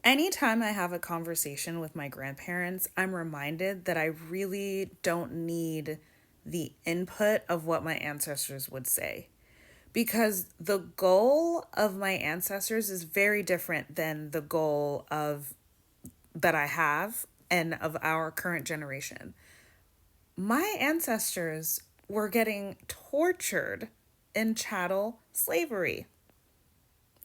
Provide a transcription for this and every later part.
Anytime I have a conversation with my grandparents, I'm reminded that I really don't need the input of what my ancestors would say. Because the goal of my ancestors is very different than the goal of that I have and of our current generation. My ancestors were getting tortured in chattel slavery.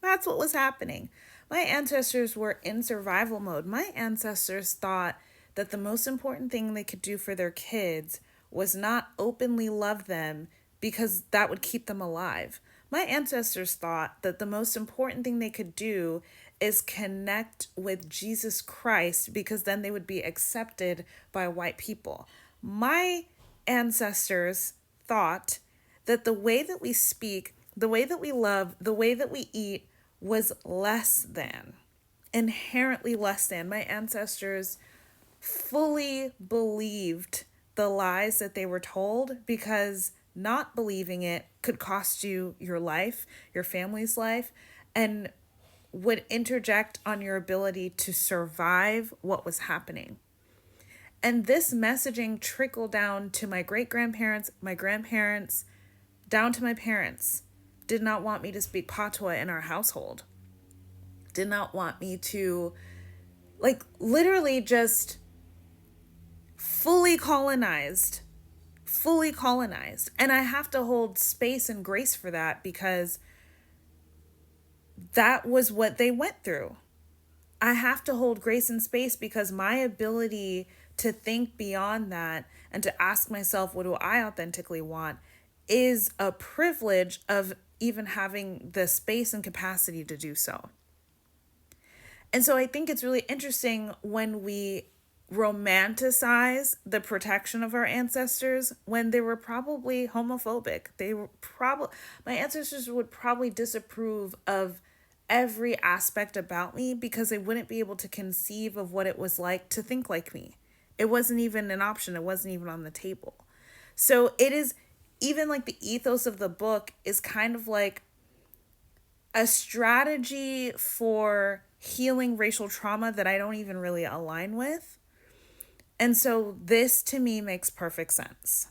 That's what was happening. My ancestors were in survival mode. My ancestors thought that the most important thing they could do for their kids was not openly love them because that would keep them alive. My ancestors thought that the most important thing they could do is connect with Jesus Christ because then they would be accepted by white people. My ancestors thought that the way that we speak, the way that we love, the way that we eat was less than, inherently less than. My ancestors fully believed the lies that they were told because not believing it could cost you your life, your family's life, and would interject on your ability to survive what was happening. And this messaging trickled down to my great grandparents, my grandparents, down to my parents. Did not want me to speak patois in our household. Did not want me to, like, literally just fully colonized. Fully colonized. And I have to hold space and grace for that because that was what they went through. I have to hold grace and space because my ability to think beyond that and to ask myself, what do I authentically want, is a privilege of even having the space and capacity to do so. And so I think it's really interesting when we romanticize the protection of our ancestors when they were probably homophobic. They were probably, my ancestors would probably disapprove of every aspect about me because they wouldn't be able to conceive of what it was like to think like me. It wasn't even an option, it wasn't even on the table. So it is, even like the ethos of the book is kind of like a strategy for healing racial trauma that I don't even really align with. And so this to me makes perfect sense.